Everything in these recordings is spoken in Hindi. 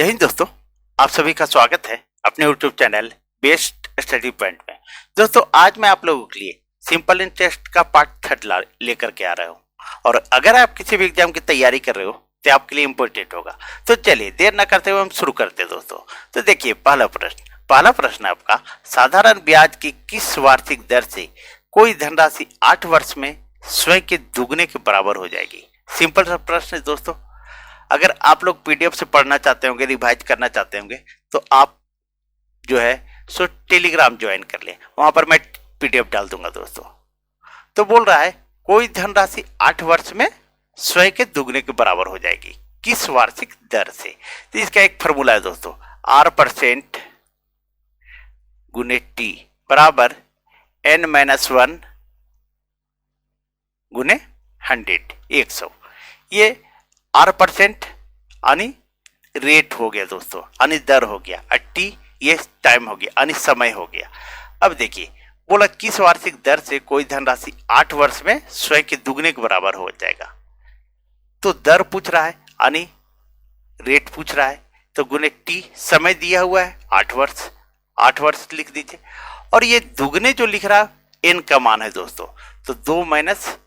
जय हिंद दोस्तों, आप सभी का स्वागत है अपने YouTube channel best study point में। दोस्तों आज मैं आप लोगों के लिए सिंपल इंटरेस्ट का पार्ट 3 लेकर के आ रहा हूँ और अगर आप किसी भी एग्जाम की तैयारी कर रहे हो तो आपके लिए इम्पोर्टेंट होगा। तो चलिए देर न करते हुए हम शुरू करते हैं दोस्तों। तो देखिए पहला प्रश्न आपका, साधारण ब्याज की किस वार्षिक दर से कोई धनराशि 8 वर्ष में स्वयं के दुगने के बराबर हो जाएगी। सिंपल सा प्रश्न है दोस्तों। अगर आप लोग पीडीएफ से पढ़ना चाहते होंगे, रिवाइज करना चाहते होंगे तो आप जो है सो टेलीग्राम ज्वाइन कर लें, वहां पर मैं पीडीएफ डाल दूंगा दोस्तों। तो बोल रहा है कोई धनराशि 8 वर्ष में स्वयं के दुगने के बराबर हो जाएगी, किस वार्षिक दर से। तो इसका एक फॉर्मूला है दोस्तों, R% गुने T बराबर N-1 गुने 100। ये R% यानी रेट हो गया दोस्तों, यानी दर हो गया, और T ये टाइम हो गया यानी समय हो गया। अब देखिए बोला किस वार्षिक दर से कोई धनराशि 8 वर्ष में स्वयं के दुगने के बराबर हो जाएगा। तो दर पूछ रहा है यानी रेट पूछ रहा है, तो गुने T समय दिया हुआ है 8 वर्ष लिख दीजिए। और ये दुगने जो लिख रहा है n का मान है दोस्तों, तो 2 -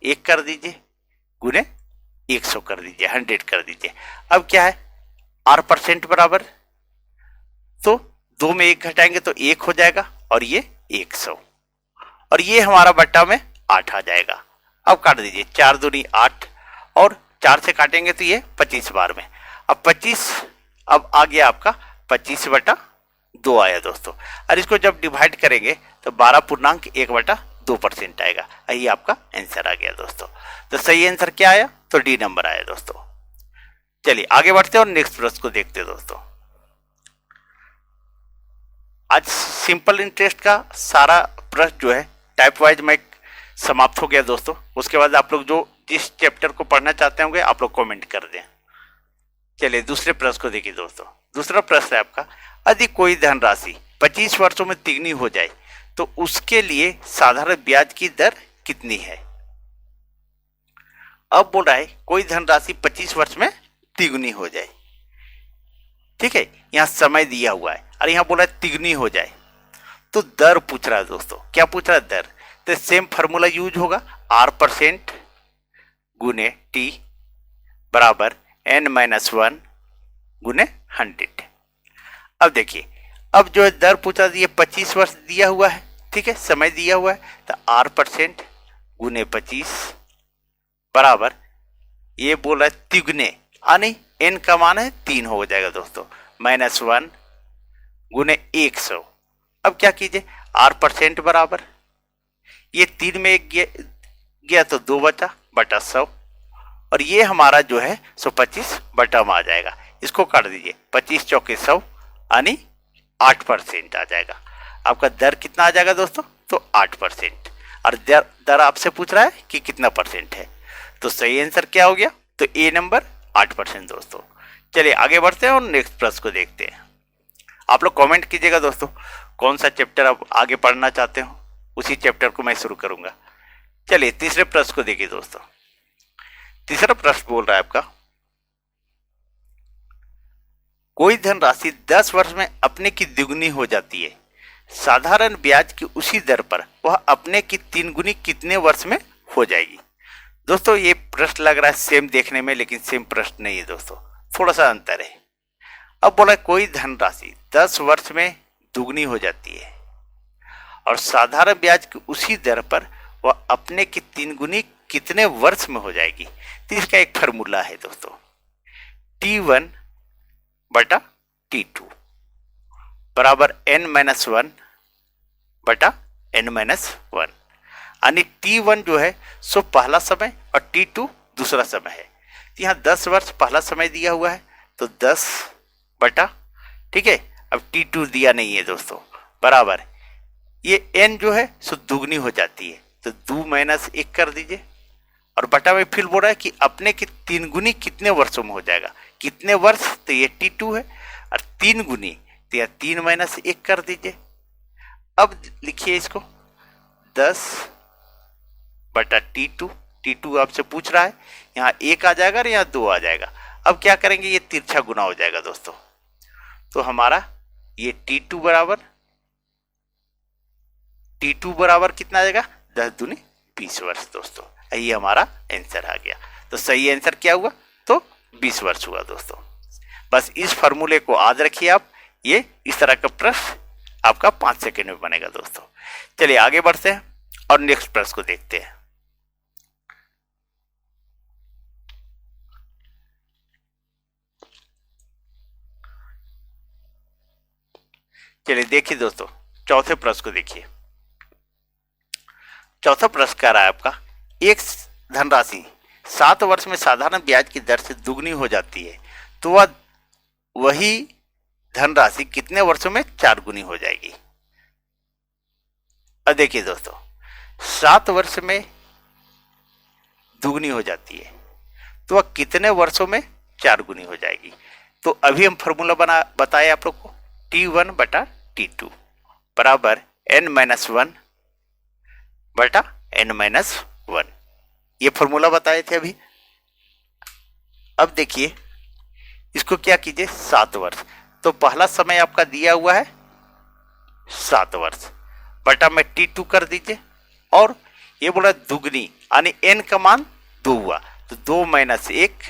1 कर दीजिए गुने 100 कर दीजिए, 100 कर दीजिए। अब क्या है R% बराबर, तो 2 में 1 घटाएंगे तो 1 हो जाएगा और ये 100 और ये हमारा बट्टा में 8 आ जाएगा। अब काट दीजिए, 4 दूनी 8 और 4 से काटेंगे तो ये 25 बार में। अब 25 अब आ गया आपका 25/2 आया दोस्तों। और इसको जब डिवाइड करेंगे तो 12.1/2% आएगा। यही आपका आंसर आ गया दोस्तों। तो सही आंसर क्या आया, तो डी नंबर आया दोस्तों। चलिए आगे बढ़ते हैं और नेक्स्ट प्रश्न को देखते हैं दोस्तों। आज सिंपल इंटरेस्ट का सारा प्रश्न जो है टाइप वाइज में समाप्त हो गया दोस्तों। उसके बाद आप लोग जो जिस चैप्टर को पढ़ना चाहते होंगे आप लोग कमेंट कर दें। चलिए दूसरे प्रश्न को देखिए दोस्तों। दूसरा प्रश्न है आपका, यदि कोई धनराशि 25 वर्षों में तिगुनी हो जाए तो उसके लिए साधारण ब्याज की दर कितनी है। अब बोल रहा है कोई धनराशि 25 वर्ष में तिगुनी हो जाए, ठीक है, यहां समय दिया हुआ है और यहां बोला तिगुनी हो जाए, तो दर पूछ रहा है दोस्तों। क्या पूछ रहा है, दर। तो सेम फार्मूला यूज होगा, R% गुने T बराबर N-1 गुने 100। अब देखिए अब जो है दर पूछा, ये 25 वर्ष दिया हुआ है, ठीक है, समय दिया हुआ है, तो R% गुने 25 बराबर ये बोला तिगुने यानी n का मान है 3 हो जाएगा दोस्तों, -1 गुने 100। अब क्या कीजिए, R% बराबर ये 3 में 1 गया तो 2 बटा 100 और ये हमारा जो है 25 बटा में आ जाएगा। इसको काट दीजिए, 25 चौके 100 यानी 8% आ जाएगा। आपका दर कितना आ जाएगा दोस्तों, तो 8%। और दर आपसे पूछ रहा है कि कितना परसेंट है, तो सही आंसर क्या हो गया, तो ए नंबर 8% दोस्तों। चलिए आगे बढ़ते हैं और नेक्स्ट प्रश्न को देखते हैं। आप लोग कमेंट कीजिएगा दोस्तों कौन सा चैप्टर आप आगे पढ़ना चाहते हो, उसी चैप्टर को मैं शुरू करूंगा। चलिए तीसरे प्रश्न को देखिए दोस्तों। तीसरा प्रश्न बोल रहा है आपका, कोई धनराशि 10 वर्ष में अपने की द्विगुनी हो जाती है, साधारण ब्याज की उसी दर पर वह अपने की 3 गुनी कितने वर्ष में हो जाएगी। दोस्तों ये प्रश्न लग रहा है सेम देखने में, लेकिन सेम प्रश्न नहीं है दोस्तों, थोड़ा सा अंतर है। अब बोला कोई धनराशि 10 वर्ष में दुगनी हो जाती है और साधारण ब्याज की उसी दर पर वह अपने की 3 गुनी कितने वर्ष में हो जाएगी। तो इसका एक फॉर्मूला है दोस्तों, T1 बटा T2 बराबर N-1 बटा N-1 यानी T1 जो है सो पहला समय और T2 दूसरा समय है। यहाँ 10 वर्ष पहला समय दिया हुआ है तो 10 बटा, ठीक है, अब T2 दिया नहीं है दोस्तों, बराबर ये n जो है सो दुगनी हो जाती है, तो 2 - 1 कर दीजिए और बटा में फिर बोल रहा है कि अपने की 3 गुनी कितने वर्षों में हो जाएगा। कितने वर्ष, तो ये T2 है, और 3 गुनी तो यह 3 - 1 कर दीजिए। अब लिखिए इसको 10 बटा T2 आपसे पूछ रहा है, यहाँ 1 आ जाएगा और यहाँ 2 आ जाएगा। अब क्या करेंगे, ये तिरछा गुना हो जाएगा दोस्तों, तो हमारा ये T2 बराबर कितना आ जाएगा, 10 दूनी 20 वर्ष दोस्तों। यही हमारा आंसर आ गया। तो सही आंसर क्या हुआ, तो 20 वर्ष हुआ दोस्तों। बस इस फॉर्मूले को याद रखिए आप, ये इस तरह का प्रश्न आपका 5 सेकंड में बनेगा दोस्तों। चलिए आगे बढ़ते हैं और नेक्स्ट प्रश्न को देखते हैं। चलिए देखिए दोस्तों, चौथे प्रश्न को देखिए। चौथा प्रश्न कह रहा है आपका, एक धनराशि 7 वर्ष में साधारण ब्याज की दर से दुगनी हो जाती है, तो वह वही धनराशि कितने वर्षों में 4 गुनी हो जाएगी। अब देखिए दोस्तों, 7 वर्ष में दुगनी हो जाती है तो वह कितने वर्षों में 4 गुनी हो जाएगी। तो अभी हम फॉर्मूला बताए आप लोग को, T1 बटा T2 बराबर n-1 बटा n-1, ये फॉर्मूला बताए थे अभी। अब देखिए इसको क्या कीजिए, 7 वर्ष, तो पहला समय आपका दिया हुआ है 7 वर्ष बटा में T2 कर दीजिए, और ये बोला दुगनी यानी n का मान 2 हुआ, तो 2 - 1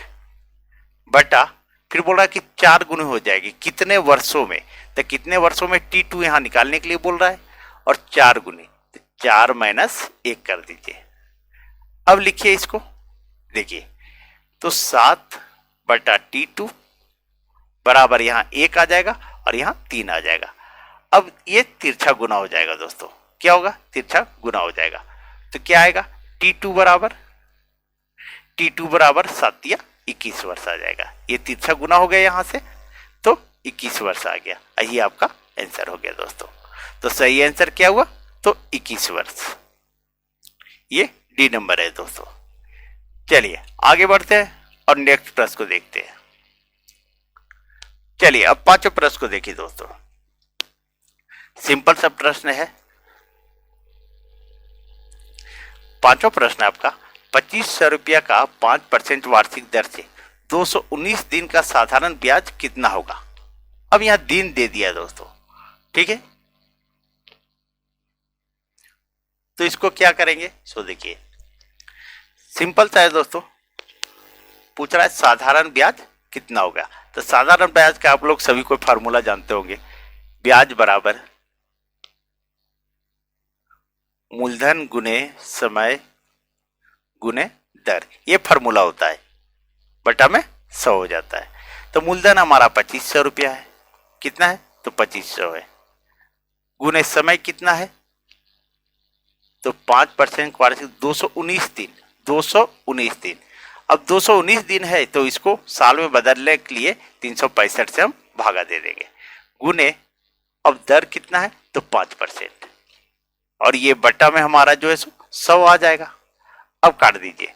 बटा, फिर बोला कि 4 गुनी हो जाएगी कितने वर्षों में, तो कितने वर्षों में T2 यहां निकालने के लिए बोल रहा है, और 4 गुनी, तो 4 - 1 कर दीजिए। अब लिखिए इसको, देखिए तो 7 बटा T2 बराबर यहाँ 1 आ जाएगा और यहाँ 3 आ जाएगा। अब ये तिरछा गुना हो जाएगा दोस्तों, क्या होगा, तिरछा गुना हो जाएगा। तो क्या आएगा, T2 बराबर 7 या 21 वर्ष आ जाएगा। ये तिरछा गुना हो गया यहाँ से, तो 21 वर्ष आ गया। यही आपका आंसर हो गया दोस्तों। तो सही आंसर क्या हुआ, तो 21 वर्ष, ये डी नंबर है दोस्तों। चलिए आगे बढ़ते हैं और नेक्स्ट प्रश्न को देखते हैं। चलिए अब पांचवें प्रश्न को देखिए दोस्तों। सिंपल सा प्रश्न है। पांचवा प्रश्न आपका, 2500 रुपया का 5% वार्षिक दर से 219 दिन का साधारण ब्याज कितना होगा। अब यहां दिन दे दिया दोस्तों, ठीक है, तो इसको क्या करेंगे, सो देखिए सिंपल सा है दोस्तों, पूछ रहा है साधारण ब्याज कितना होगा। तो साधारण ब्याज का आप लोग सभी कोई फार्मूला जानते होंगे, ब्याज बराबर मूलधन गुने समय गुने दर, ये फार्मूला होता है, बटा में 100 हो जाता है। तो मूलधन हमारा 2500 रुपया है, कितना है, तो 2500 है, गुने समय कितना है, तो 5% वार्षिक 219 दिन, 219 दिन। अब 219 दिन है तो इसको साल में बदलने के लिए 365 से हम भागा दे देंगे, गुने अब दर कितना है, तो 5%, और ये बटा में हमारा जो है 100 आ जाएगा। अब काट दीजिए,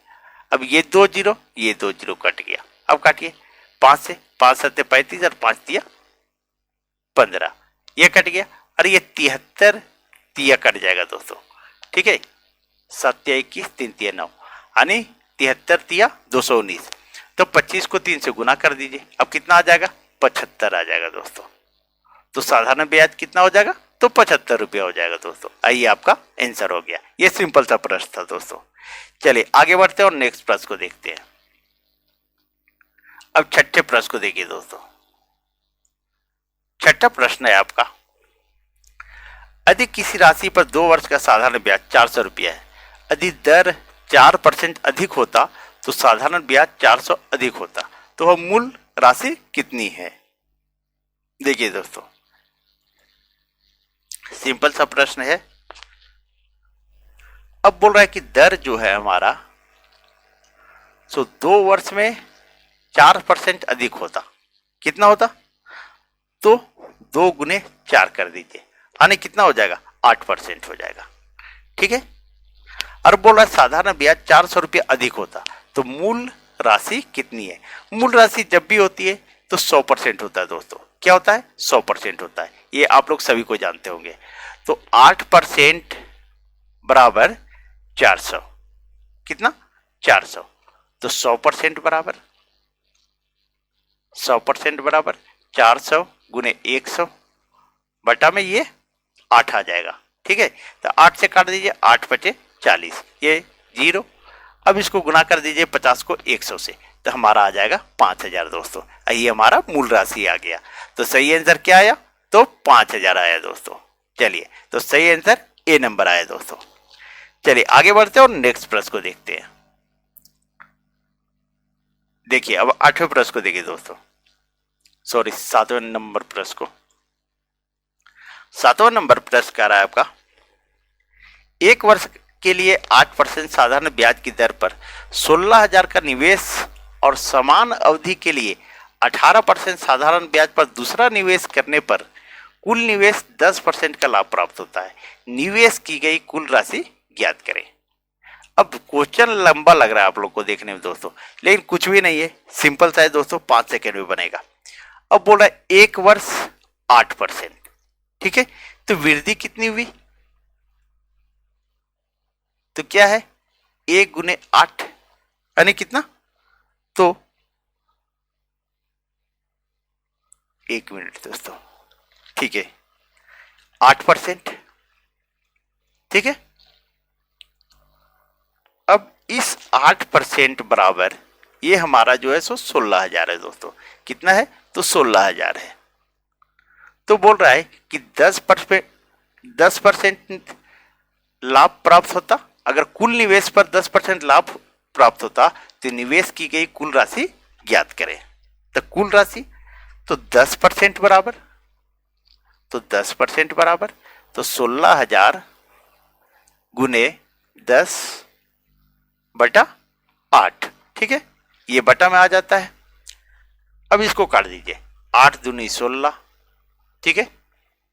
अब ये 2 जीरो, ये 2 जीरो कट गया। अब काटिए 5 से, 5 7 35 और 5 दिया 15, ये कट गया, और ये 73 तिया कट जाएगा दोस्तों, ठीक है, 7 21 3 3 9, यानी 73 तिया 219। तो 25 को 3 से गुना कर दीजिए, अब कितना आ जाएगा, 75 आ जाएगा दोस्तों। तो साधारण ब्याज कितना हो जाएगा, तो 75 रुपया हो जाएगा दोस्तों। आइए आपका आंसर हो गया। ये सिंपल सा प्रश्न था दोस्तों। चलिए आगे बढ़ते हैं और नेक्स्ट प्रश्न को देखते हैं। अब छठे प्रश्न को देखिए दोस्तों। छठा प्रश्न है आपका, यदि किसी राशि पर 2 वर्ष का साधारण ब्याज 400 रुपया है, यदि दर 4% अधिक होता तो साधारण ब्याज 400 अधिक होता, तो वह मूल राशि कितनी है। देखिए दोस्तों सिंपल सा प्रश्न है। अब बोल रहा है कि दर जो है हमारा 2 वर्ष में 4% अधिक होता, कितना होता, तो 2 गुने 4 कर दीजिए, यानी कितना हो जाएगा, 8% हो जाएगा, ठीक है। और बोल रहा है साधारण ब्याज 400 रुपये अधिक होता, तो मूल राशि कितनी है। मूल राशि जब भी होती है तो 100% होता है दोस्तों। क्या होता है, 100% होता है, ये आप लोग सभी को जानते होंगे। तो 8% बराबर 400, कितना, 400, तो 100% बराबर 100% बराबर 400 गुने 100 बटा में ये 8 आ जाएगा। ठीक है, तो 8 से काट दीजिए, 8 बचे 40, ये 0। अब इसको गुना कर दीजिए 50 को 100 से, तो हमारा आ जाएगा 5000 दोस्तों। ये हमारा मूल राशि आ गया। तो सही आंसर क्या आया? तो 5000 आया दोस्तों। चलिए, तो सही आंसर ए नंबर आया दोस्तों। चलिए आगे बढ़ते हैं और नेक्स्ट प्रश्न को देखते हैं। देखिए अब 8वें प्रश्न को देखिए दोस्तों, सॉरी 7वें नंबर प्रश्न को। 7वां नंबर प्रश्न कह रहा है आपका, एक वर्ष के लिए 8% साधारण ब्याज की दर पर 16,000 का निवेश और समान अवधि के लिए 18% साधारण ब्याज पर दूसरा निवेश करने पर कुल निवेश 10% का लाभ प्राप्त होता है। निवेश की गई कुल राशि ज्ञात करें। अब क्वेश्चन लंबा लग रहा है आप लोग को देखने में दोस्तों, लेकिन कुछ भी नहीं है, सिंपल सा है दोस्तों, 5 सेकेंड में बनेगा। अब बोल रहा है एक वर्ष 8%, ठीक है, तो वृद्धि कितनी हुई? तो क्या है 1 गुने 8 यानी कितना? तो 1 मिनट दोस्तों, ठीक है, 8%, ठीक है। अब इस 8% बराबर ये हमारा जो है सो 16,000 है दोस्तों। कितना है? तो 16,000 है। तो बोल रहा है कि 10% लाभ प्राप्त होता। अगर कुल निवेश पर 10% लाभ प्राप्त होता तो निवेश की गई कुल राशि ज्ञात करें। तो कुल राशि तो 10% बराबर, तो 10% बराबर तो 16,000 गुने 10 बटा 8, ठीक है, ये बटा में आ जाता है। अब इसको काट दीजिए, 8 दूनी 16, ठीक है,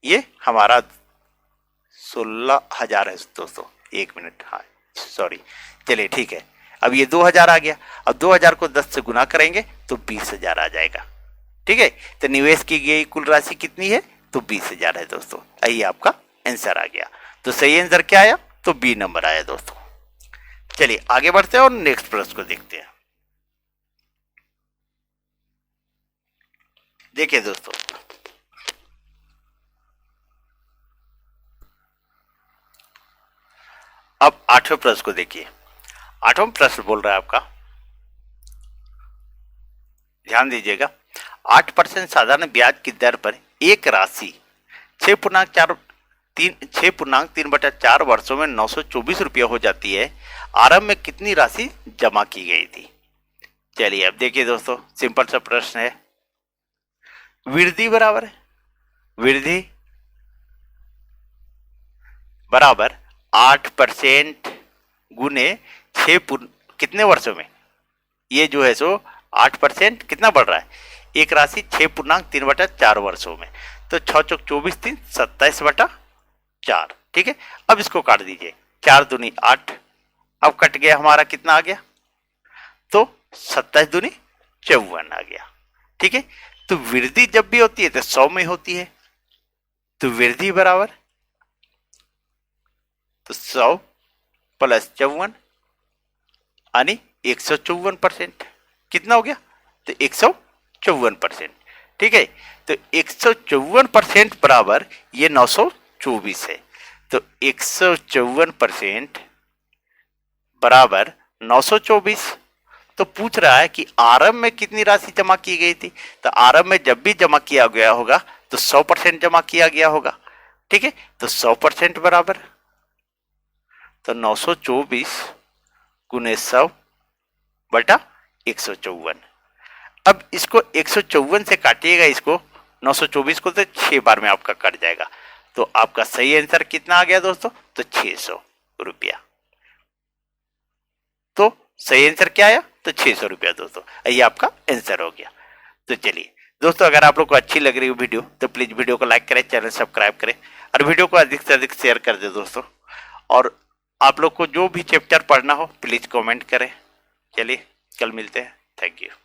ये हमारा 16,000 है दोस्तों। 1 मिनट, हाँ सॉरी, चलिए ठीक है। अब ये 2,000 आ गया। अब 2,000 को 10 से गुना करेंगे तो 20,000 आ जाएगा, ठीक है। तो निवेश की गई कुल राशि कितनी है? तो 20,000 है दोस्तों। यही आपका आंसर आ गया। तो सही आंसर क्या आया? तो बी नंबर आया दोस्तों। चलिए आगे बढ़ते हैं और नेक्स्ट प्रश्न को देखते हैं। देखिए दोस्तों, अब 8वें प्रश्न को देखिए। 8वां प्रश्न बोल रहा है आपका, ध्यान दीजिएगा, 8% साधारण ब्याज की दर पर एक राशि 6.3/4 वर्षों में 924 रुपया हो जाती है। आरंभ में कितनी राशि जमा की गई थी? चलिए अब देखिए दोस्तों, सिंपल सा प्रश्न है। वृद्धि बराबर है, वृद्धि बराबर 8% गुने 6 कितने वर्षों में? ये जो है सो 8% कितना बढ़ रहा है? एक राशि 6.3/4 वर्षों में, तो 6 चौक 24 3 27/4, ठीक है। अब इसको काट दीजिए, 4 दूनी 8, अब कट गया हमारा कितना आ गया? तो 27 दूनी 54 आ गया, ठीक है। तो वृद्धि जब भी होती है तो 100 में होती है, तो वृद्धि बराबर तो 100 प्लस 54 यानी 154%। कितना हो गया? तो 154%, ठीक है। तो 154% बराबर ये 924 है। तो 154% बराबर 924। तो पूछ रहा है कि आरंभ में कितनी राशि जमा की गई थी? तो आरंभ में जब भी जमा किया गया होगा तो 100% जमा किया गया होगा, ठीक है। तो 100% बराबर तो 924 गुने 100 बटा 154। अब इसको 154 से काटिएगा, इसको 924 को तो 6 बार में आपका कट जाएगा। तो आपका सही आंसर कितना आ गया दोस्तों? तो 600 रुपया। तो सही आंसर क्या आया? तो 600 रुपया दोस्तों। ये आपका आंसर हो गया। तो चलिए दोस्तों, अगर आप लोग को अच्छी लग रही हो वीडियो तो प्लीज वीडियो को लाइक करें, चैनल सब्सक्राइब करें और वीडियो को अधिक से अधिक शेयर कर दे दोस्तों। और आप लोग को जो भी चैप्टर पढ़ना हो प्लीज कमेंट करें। चलिए कल मिलते हैं। Thank you.